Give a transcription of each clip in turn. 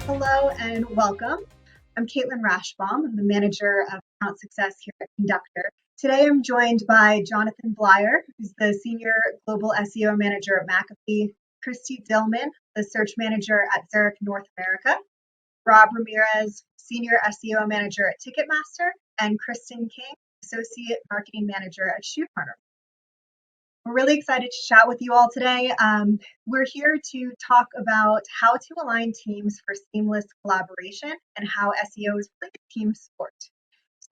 Hello and welcome. I'm Caitlin Rashbaum. I'm the Manager of Account Success here at Conductor. Today I'm joined by Jonathan Bleier, who's the Senior Global SEO Manager at McAfee, Kristi Dillman, the Search Manager at Zurich North America, Rob Ramirez, Senior SEO Manager at Ticketmaster, and Kristen King, Associate Marketing Manager at Shoe Carnival. We're really excited to chat with you all today. We're here to talk about how to align teams for seamless collaboration and how SEO is really a team sport.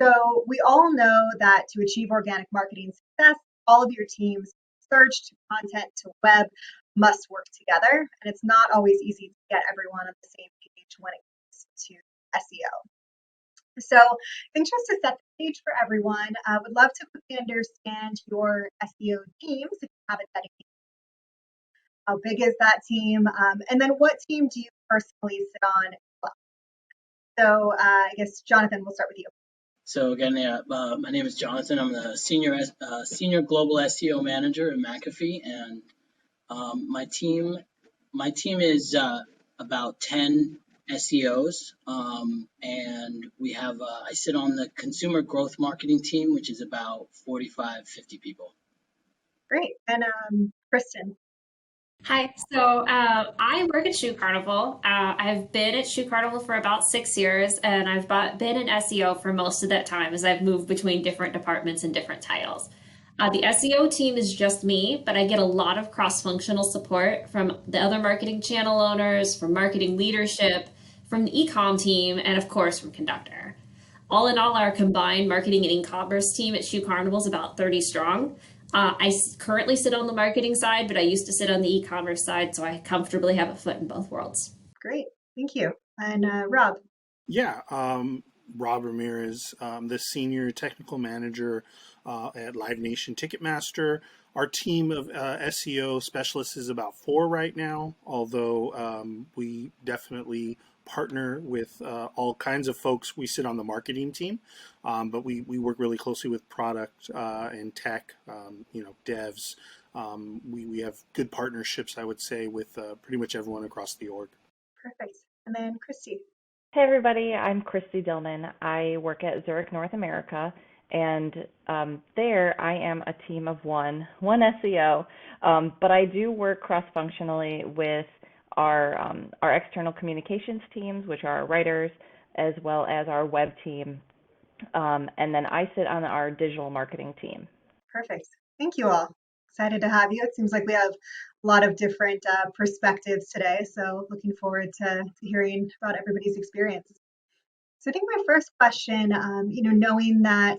So we all know that to achieve organic marketing success, all of your teams, search to content to web, must work together. And it's not always easy to get everyone on the same page when it comes to SEO. So I think just to set the stage for everyone, I would love to quickly understand your SEO teams, if you have a dedicated. How big is that team? And then what team do you personally sit on as well? So I guess, Jonathan, we'll start with you. So again, my name is Jonathan. I'm the senior global SEO manager at McAfee, and my team is about 10 SEOs, and we have I sit on the consumer growth marketing team, which is about 45-50 people. Great. And Kristen. Hi, so I work at Shoe Carnival. I've been at Shoe Carnival for about 6 years, and I've been in SEO for most of that time as I've moved between different departments and different titles. The SEO team is just me, but I get a lot of cross-functional support from the other marketing channel owners, from marketing leadership, from the e-com team, and of course from Conductor. All in all, our combined marketing and e-commerce team at Shoe Carnival is about 30 strong. I currently sit on the marketing side, but I used to sit on the e-commerce side, so I comfortably have a foot in both worlds. Great, thank you. And Rob. Yeah, Rob Ramirez, the Senior Technical Manager at Live Nation Ticketmaster. Our team of SEO specialists is about 4 right now, although we definitely partner with all kinds of folks. We sit on the marketing team, but we work really closely with product and tech, devs. We have good partnerships, I would say, with pretty much everyone across the org. Perfect. And then Kristi. Hey everybody, I'm Kristi Dillman. I work at Zurich North America, and there I am a team of one SEO, but I do work cross-functionally with our external communications teams, which are our writers, as well as our web team, and then I sit on our digital marketing team. Perfect. Thank you all. Excited to have you. It seems like we have a lot of different perspectives today, so looking forward to hearing about everybody's experience. So I think my first question, knowing that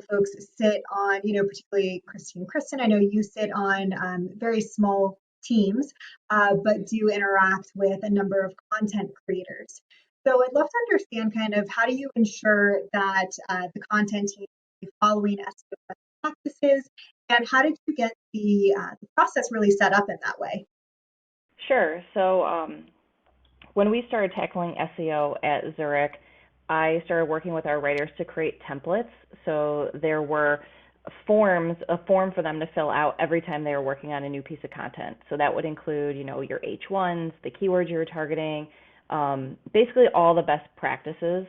folks sit on, particularly Kristi and Kristen, I know you sit on very small teams, but do interact with a number of content creators. So I'd love to understand kind of how do you ensure that the content team is following SEO practices, and how did you get the process really set up in that way? Sure. So when we started tackling SEO at Zurich, I started working with our writers to create templates. So there were a form for them to fill out every time they were working on a new piece of content. So that would include, your H1s, the keywords you were targeting, basically all the best practices,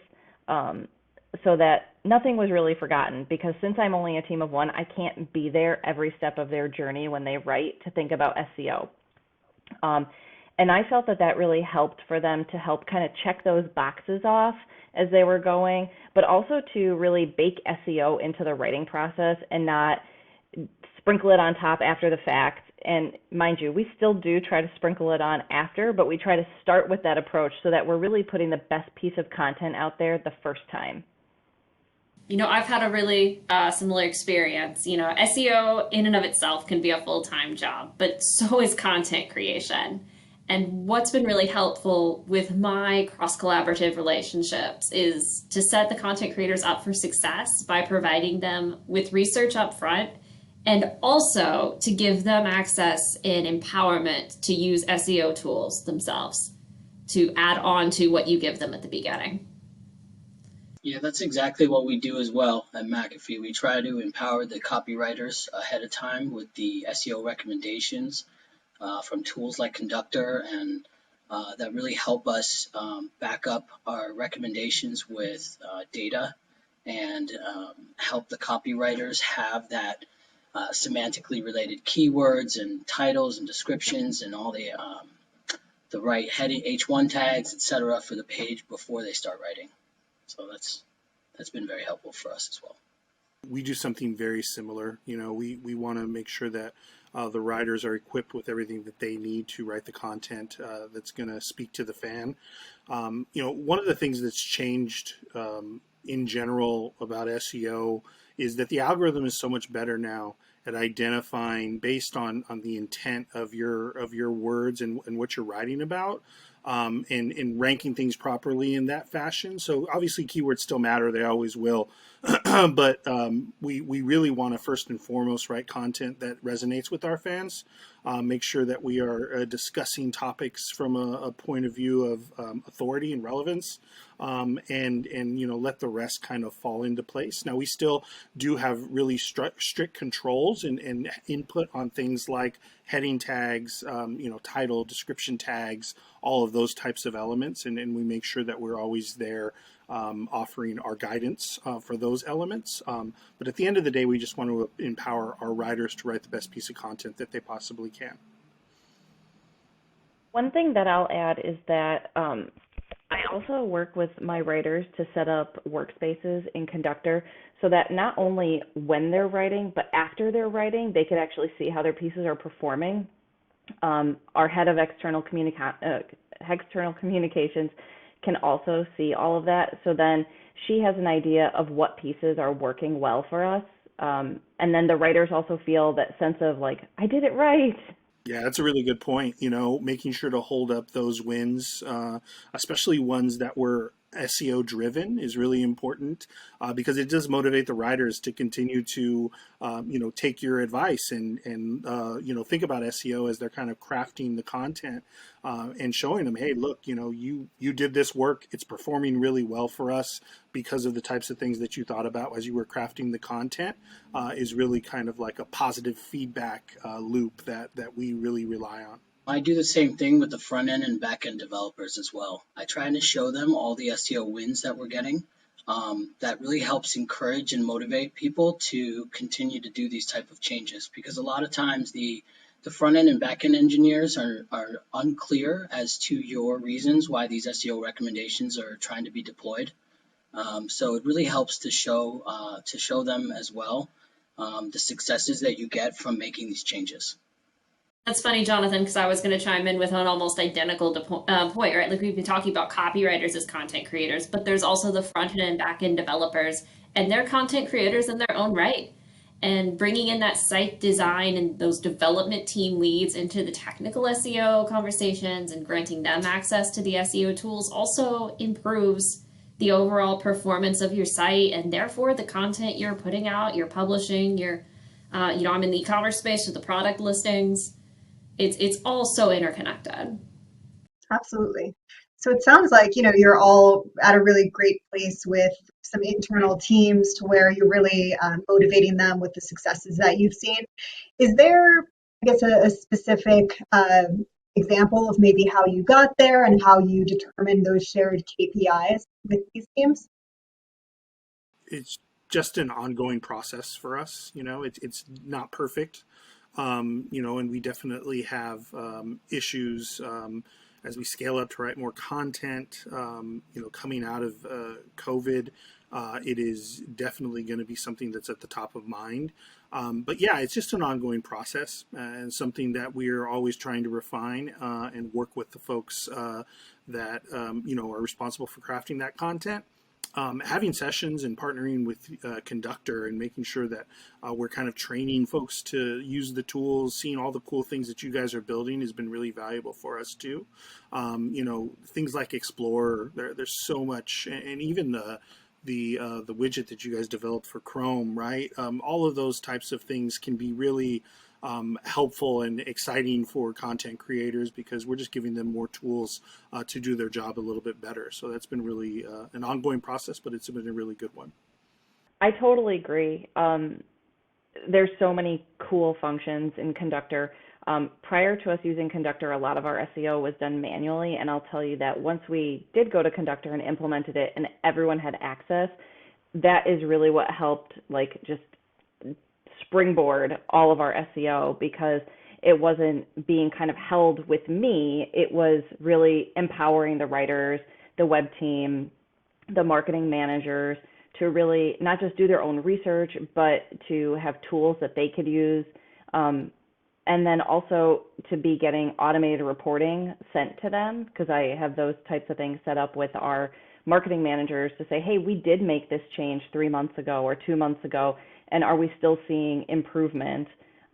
so that nothing was really forgotten, because since I'm only a team of one, I can't be there every step of their journey when they write to think about SEO. And I felt that really helped for them to help kind of check those boxes off as they were going, but also to really bake SEO into the writing process and not sprinkle it on top after the fact. And mind you, we still do try to sprinkle it on after, but we try to start with that approach so that we're really putting the best piece of content out there the first time. I've had a really similar experience. SEO in and of itself can be a full-time job, but so is content creation. And what's been really helpful with my cross-collaborative relationships is to set the content creators up for success by providing them with research up front, and also to give them access and empowerment to use SEO tools themselves to add on to what you give them at the beginning. Yeah, that's exactly what we do as well at McAfee. We try to empower the copywriters ahead of time with the SEO recommendations from tools like Conductor and that really help us back up our recommendations with data and help the copywriters have that semantically related keywords and titles and descriptions and all the right heading H1 tags, etc., for the page before they start writing. So that's been very helpful for us as well. We do something very similar. We want to make sure that the writers are equipped with everything that they need to write the content that's going to speak to the fan. One of the things that's changed in general about SEO is that the algorithm is so much better now at identifying based on the intent of your words and what you're writing about, and ranking things properly in that fashion. So obviously keywords still matter, they always will, but we really want to first and foremost write content that resonates with our fans, make sure that we are discussing topics from a point of view of authority and relevance, and let the rest kind of fall into place. Now we still do have really strict controls and input on things like heading tags, title, description tags, all of those types of elements, and we make sure that we're always there offering our guidance for those elements. But at the end of the day, we just want to empower our writers to write the best piece of content that they possibly can. One thing that I'll add is that I also work with my writers to set up workspaces in Conductor so that not only when they're writing, but after they're writing, they can actually see how their pieces are performing. Our head of external communications can also see all of that. So then she has an idea of what pieces are working well for us. And then the writers also feel that sense of like, I did it right. Yeah, that's a really good point. Making sure to hold up those wins, especially ones that were SEO driven, is really important because it does motivate the writers to continue to, take your advice and think about SEO as they're kind of crafting the content and showing them, hey, look, you did this work. It's performing really well for us because of the types of things that you thought about as you were crafting the content, is really kind of like a positive feedback loop that we really rely on. I do the same thing with the front end and back end developers as well. I try to show them all the SEO wins that we're getting. That really helps encourage and motivate people to continue to do these type of changes, because a lot of times the front end and back end engineers are unclear as to your reasons why these SEO recommendations are trying to be deployed. So it really helps to show them as well the successes that you get from making these changes. That's funny, Jonathan, because I was going to chime in with an almost identical point, right? Like we've been talking about copywriters as content creators, but there's also the front end and back end developers, and they're content creators in their own right. And bringing in that site design and those development team leads into the technical SEO conversations and granting them access to the SEO tools also improves the overall performance of your site, and therefore the content you're putting out, you're publishing, I'm in the e-commerce space with the product listings. It's all so interconnected. Absolutely. So it sounds like, you're all at a really great place with some internal teams to where you're really motivating them with the successes that you've seen. Is there, I guess, a specific example of maybe how you got there and how you determine those shared KPIs with these teams? It's just an ongoing process for us. It's not perfect. And we definitely have issues as we scale up to write more content. Coming out of COVID, it is definitely going to be something that's at the top of mind. But yeah, it's just an ongoing process and something that we're always trying to refine and work with the folks that are responsible for crafting that content. Having sessions and partnering with Conductor and making sure that we're kind of training folks to use the tools, seeing all the cool things that you guys are building has been really valuable for us too. Things like Explorer, there's so much, and even the widget that you guys developed for Chrome, right? All of those types of things can be really helpful and exciting for content creators because we're just giving them more tools to do their job a little bit better. So that's been really an ongoing process, but it's been a really good one. I totally agree. There's so many cool functions in Conductor. Prior to us using Conductor, a lot of our SEO was done manually, and I'll tell you that once we did go to Conductor and implemented it and everyone had access, that is really what helped like just springboard all of our SEO, because it wasn't being kind of held with me. It was really empowering the writers, the web team, the marketing managers to really not just do their own research, but to have tools that they could use. And then also to be getting automated reporting sent to them, because I have those types of things set up with our marketing managers to say, hey, we did make this change 3 months ago or 2 months ago, and are we still seeing improvement?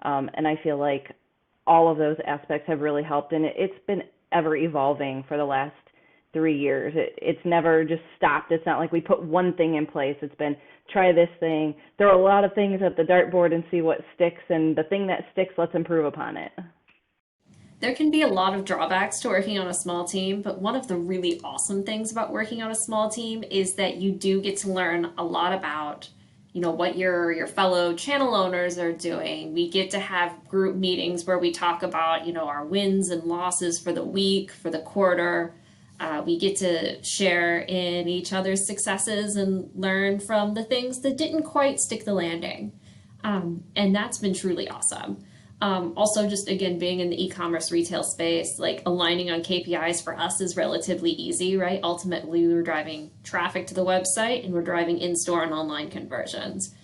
And I feel like all of those aspects have really helped, and it's been ever evolving for the last 3 years. It's never just stopped. It's not like we put one thing in place. It's been try this thing, throw a lot of things at the dartboard and see what sticks, and the thing that sticks, let's improve upon it. There can be a lot of drawbacks to working on a small team, but one of the really awesome things about working on a small team is that you do get to learn a lot about, what your fellow channel owners are doing. We get to have group meetings where we talk about, our wins and losses for the week, for the quarter. We get to share in each other's successes and learn from the things that didn't quite stick the landing. And that's been truly awesome. Also, just again, being in the e-commerce retail space, like aligning on KPIs for us is relatively easy, right? Ultimately, we're driving traffic to the website and we're driving in-store and online conversions.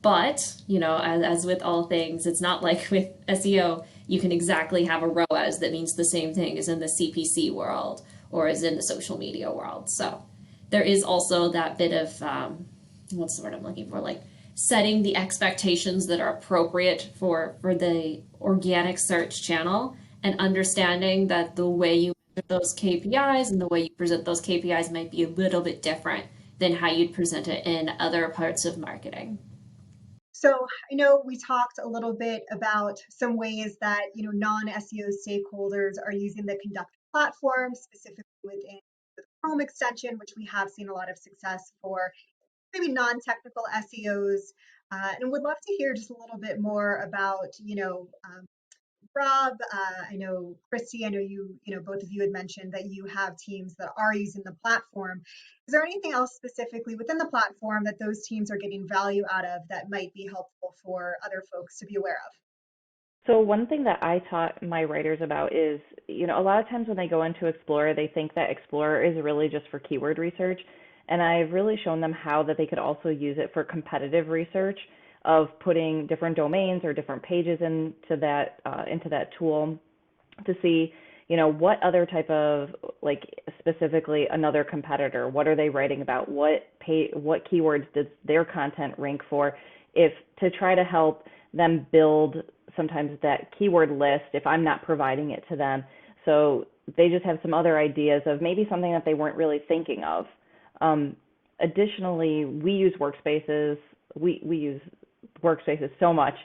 But, as with all things, it's not like with SEO, you can exactly have a ROAS that means the same thing as in the CPC world or as in the social media world. So there is also that bit of, what's the word I'm looking for? Like setting the expectations that are appropriate for the organic search channel, and understanding that the way you measure those KPIs and the way you present those KPIs might be a little bit different than how you'd present it in other parts of marketing. So I know we talked a little bit about some ways that non-SEO stakeholders are using the Conductor platform, specifically within the Chrome extension, which we have seen a lot of success for maybe non-technical SEOs, and would love to hear just a little bit more about Rob. I know Kristi. I know you both of you had mentioned that you have teams that are using the platform. Is there anything else specifically within the platform that those teams are getting value out of that might be helpful for other folks to be aware of? So one thing that I taught my writers about is, a lot of times when they go into Explorer, they think that Explorer is really just for keyword research. And I've really shown them how that they could also use it for competitive research of putting different domains or different pages into that tool to see, what other type of, like specifically another competitor, what are they writing about? What keywords does their content rank for? To try to help them build sometimes that keyword list if I'm not providing it to them. So they just have some other ideas of maybe something that they weren't really thinking of. Additionally, we use Workspaces. We use Workspaces so much,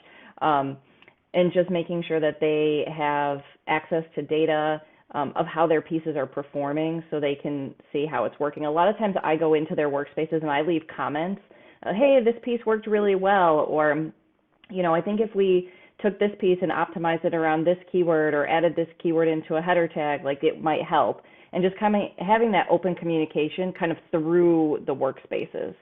and just making sure that they have access to data of how their pieces are performing so they can see how it's working. A lot of times I go into their Workspaces and I leave comments, hey, this piece worked really well, or, I think if we took this piece and optimized it around this keyword or added this keyword into a header tag, like it might help. And just kind of having that open communication kind of through the Workspaces.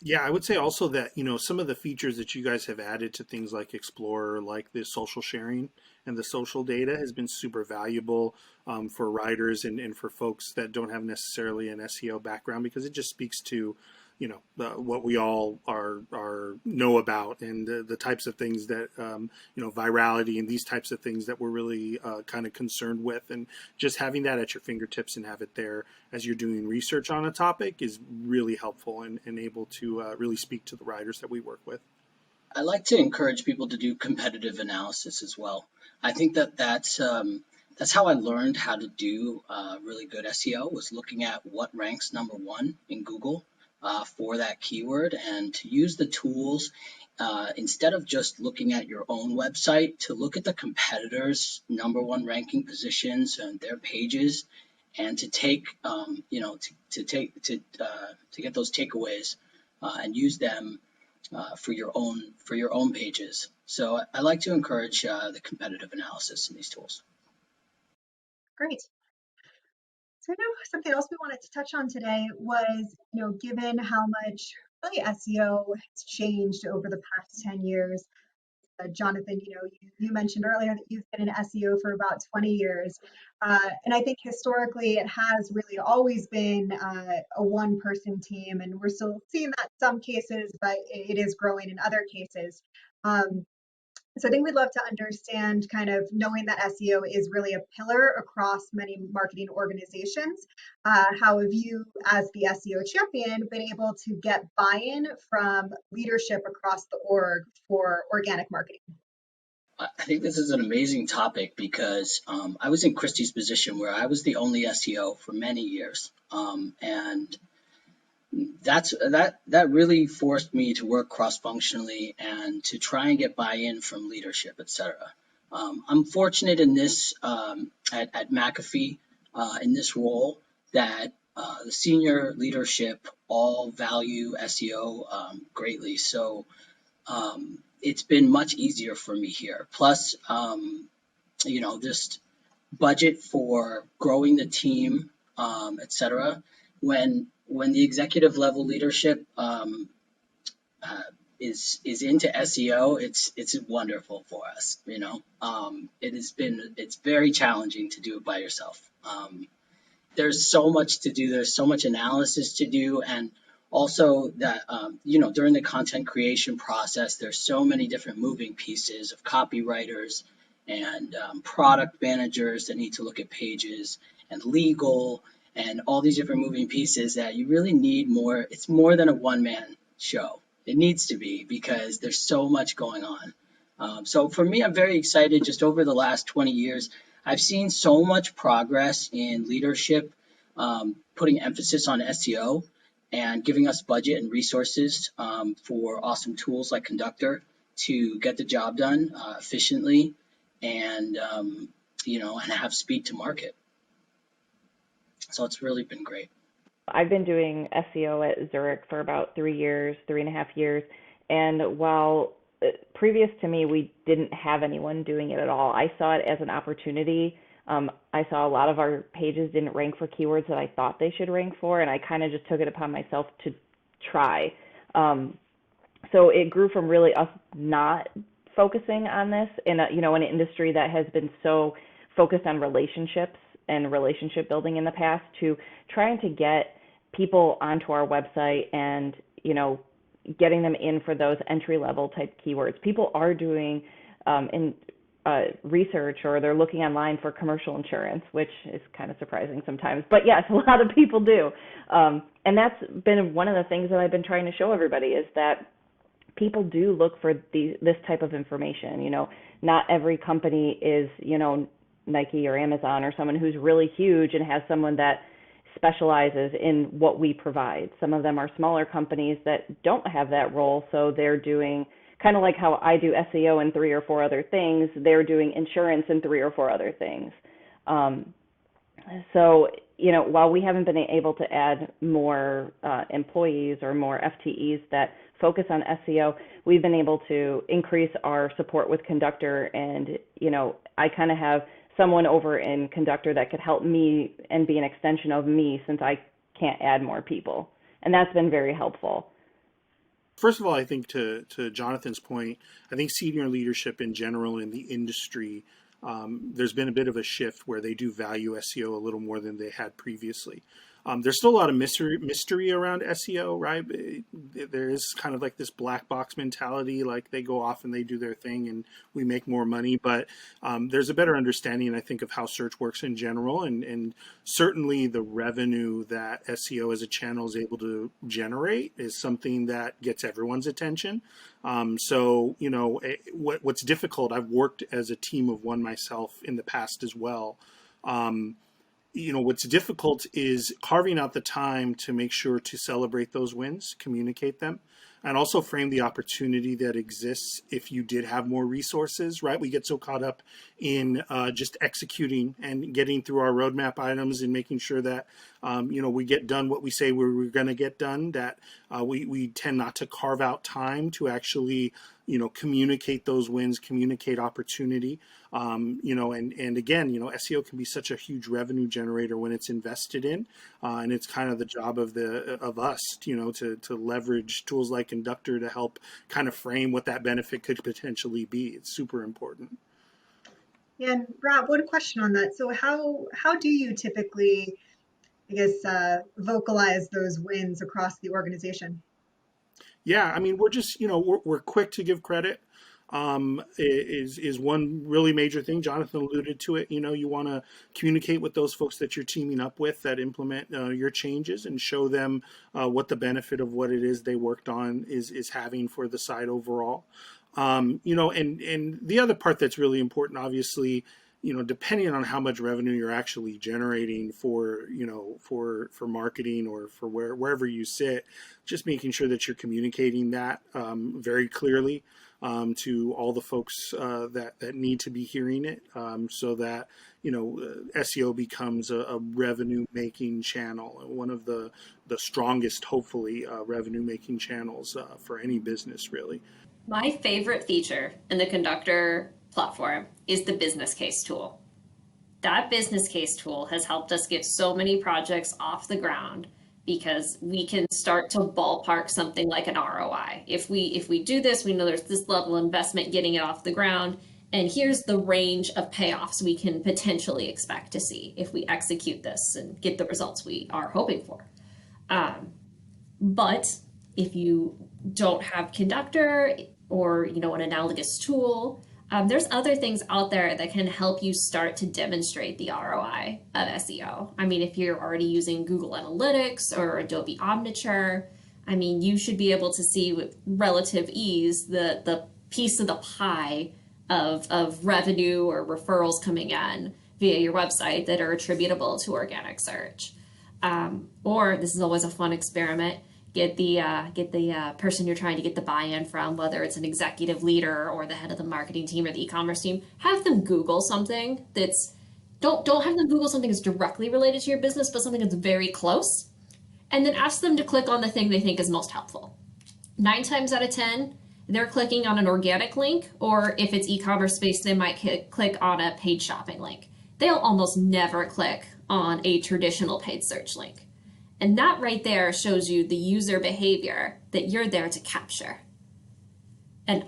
Yeah, I would say also that, some of the features that you guys have added to things like Explorer, like the social sharing and the social data, has been super valuable for writers and for folks that don't have necessarily an SEO background, because it just speaks to, what we all know about, and the types of things that, virality and these types of things that we're really kind of concerned with. And just having that at your fingertips and have it there as you're doing research on a topic is really helpful and able to really speak to the writers that we work with. I like to encourage people to do competitive analysis as well. I think that's how I learned how to do really good SEO, was looking at what ranks number one in Google for that keyword, and to use the tools instead of just looking at your own website, to look at the competitors' number one ranking positions and their pages, and to take to get those takeaways and use them for your own pages. So I like to encourage the competitive analysis in these tools. Great. So I know something else we wanted to touch on today was, given how much really SEO has changed over the past 10 years. Jonathan, you mentioned earlier that you've been in SEO for about 20 years. And I think historically it has really always been a one-person team, and we're still seeing that in some cases, but it is growing in other cases. So I think we'd love to understand, kind of knowing that SEO is really a pillar across many marketing organizations. How have you, as the SEO champion, been able to get buy-in from leadership across the org for organic marketing? I think this is an amazing topic because I was in Kristi's position where I was the only SEO for many years. And that really forced me to work cross-functionally and to try and get buy-in from leadership, etc. I'm fortunate in this at McAfee in this role that the senior leadership all value SEO greatly. So it's been much easier for me here. Plus, just budget for growing the team, etc. When the executive level leadership is into SEO, it's wonderful for us. It's very challenging to do it by yourself. There's so much to do. There's so much analysis to do, and also that during the content creation process, there's so many different moving pieces of copywriters and product managers that need to look at pages, and legal, and all these different moving pieces that you really need more. It's more than a one-man show. It needs to be, because there's so much going on. So for me, I'm very excited. Just over the last 20 years, I've seen so much progress in leadership, putting emphasis on SEO and giving us budget and resources for awesome tools like Conductor to get the job done efficiently and and have speed to market. So it's really been great. I've been doing SEO at Zurich for about 3.5 years. And while previous to me, we didn't have anyone doing it at all, I saw it as an opportunity. I saw a lot of our pages didn't rank for keywords that I thought they should rank for, and I kind of just took it upon myself to try. So it grew from really us not focusing on this in an industry that has been so focused on relationships and relationship building in the past, to trying to get people onto our website and, getting them in for those entry-level type keywords. People are doing research, or they're looking online for commercial insurance, which is kind of surprising sometimes. But yes, a lot of people do. And that's been one of the things that I've been trying to show everybody, is that people do look for this type of information. Not every company is, Nike or Amazon or someone who's really huge and has someone that specializes in what we provide. Some of them are smaller companies that don't have that role, so they're doing kind of like how I do SEO and 3 or 4 other things, they're doing insurance and 3 or 4 other things. So, while we haven't been able to add more employees or more FTEs that focus on SEO, we've been able to increase our support with Conductor. And, I kind of have someone over in Conductor that could help me and be an extension of me, since I can't add more people. And that's been very helpful. First of all, I think to Jonathan's point, I think senior leadership in general in the industry, there's been a bit of a shift where they do value SEO a little more than they had previously. There's still a lot of mystery around SEO, right? There is kind of like this black box mentality, like they go off and they do their thing and we make more money. But there's a better understanding, I think, of how search works in general, and certainly the revenue that SEO as a channel is able to generate is something that gets everyone's attention. So, what's difficult, I've worked as a team of one myself in the past as well. What's difficult is carving out the time to make sure to celebrate those wins, communicate them, and also frame the opportunity that exists if you did have more resources, right? We get so caught up in just executing and getting through our roadmap items and making sure that, we get done what we say we're going to get done, that we tend not to carve out time to actually, communicate those wins, communicate opportunity. And again, SEO can be such a huge revenue generator when it's invested in, and it's kind of the job of us, to leverage tools like Conductor to help kind of frame what that benefit could potentially be. It's super important. Yeah, and Rob, what a question on that. So how do you typically, I guess, vocalize those wins across the organization? Yeah, I mean, we're just, we're quick to give credit. Is one really major thing. Jonathan alluded to it. You want to communicate with those folks that you're teaming up with that implement your changes and show them what the benefit of what it is they worked on is having for the site overall. And the other part that's really important, obviously, depending on how much revenue you're actually generating for marketing or for wherever you sit, just making sure that you're communicating that very clearly to all the folks that need to be hearing it, so that SEO becomes a revenue making channel, one of the strongest, hopefully, revenue making channels for any business, really. My favorite feature in the Conductor platform is the business case tool. That business case tool has helped us get so many projects off the ground because we can start to ballpark something like an ROI. If we do this, we know there's this level of investment getting it off the ground, and here's the range of payoffs we can potentially expect to see if we execute this and get the results we are hoping for. But if you don't have Conductor or an analogous tool, there's other things out there that can help you start to demonstrate the ROI of SEO. I mean, if you're already using Google Analytics or Adobe Omniture, I mean, you should be able to see with relative ease the piece of the pie of revenue or referrals coming in via your website that are attributable to organic search. Or this is always a fun experiment. Get the person you're trying to get the buy-in from, whether it's an executive leader or the head of the marketing team or the e-commerce team. Have them Google something that's don't have them Google something that's directly related to your business, but something that's very close, and then ask them to click on the thing they think is most helpful. 9 times out of 10, they're clicking on an organic link, or if it's e-commerce space, they might click on a paid shopping link. They'll almost never click on a traditional paid search link. And that right there shows you the user behavior that you're there to capture. And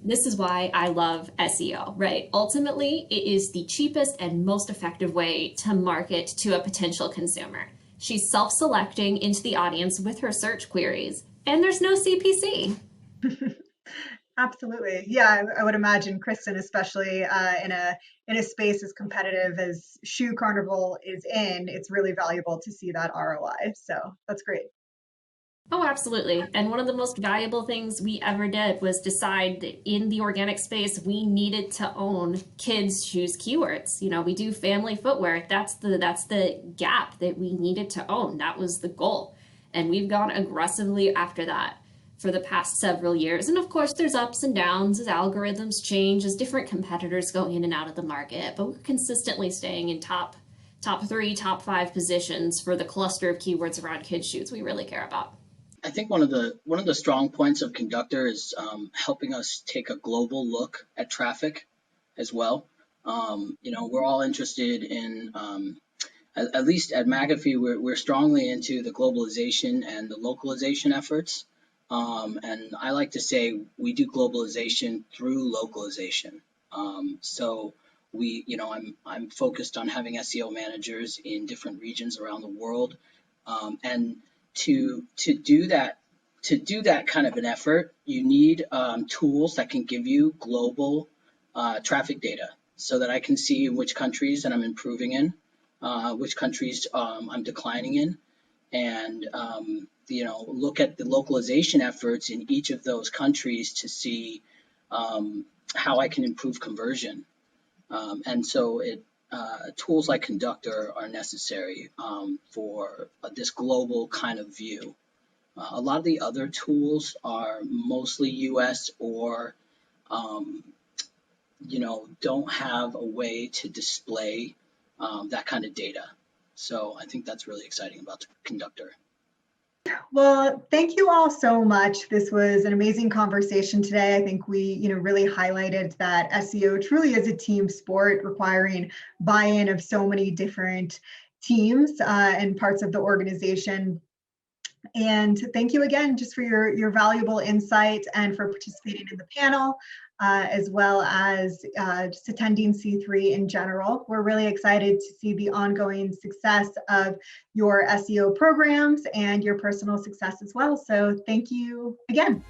this is why I love SEO, right? Ultimately, it is the cheapest and most effective way to market to a potential consumer. She's self-selecting into the audience with her search queries, and there's no CPC. Absolutely. Yeah, I would imagine, Kristen, especially in a space as competitive as Shoe Carnival is in, it's really valuable to see that ROI. So that's great. Oh, absolutely. And one of the most valuable things we ever did was decide that in the organic space, we needed to own kids' shoes keywords. We do family footwear. That's the gap that we needed to own. That was the goal. And we've gone aggressively after that for the past several years. And of course, there's ups and downs as algorithms change, as different competitors go in and out of the market. But we're consistently staying in top 3, top 5 positions for the cluster of keywords around kids' shoes we really care about. I think one of the strong points of Conductor is helping us take a global look at traffic as well. We're all interested in, at least at McAfee, we're strongly into the globalization and the localization efforts. And I like to say we do globalization through localization. So I'm focused on having SEO managers in different regions around the world, and to do that kind of an effort, you need tools that can give you global traffic data, so that I can see in which countries that I'm improving in, which countries I'm declining in, and look at the localization efforts in each of those countries to see how I can improve conversion. And so tools like Conductor are necessary for this global kind of view. A lot of the other tools are mostly US or don't have a way to display that kind of data. So I think that's really exciting about the Conductor. Well, thank you all so much. This was an amazing conversation today. I think we, really highlighted that SEO truly is a team sport requiring buy-in of so many different teams and parts of the organization. And thank you again just for your valuable insight and for participating in the panel, as well as just attending C3 in general. We're really excited to see the ongoing success of your SEO programs and your personal success as well. So thank you again.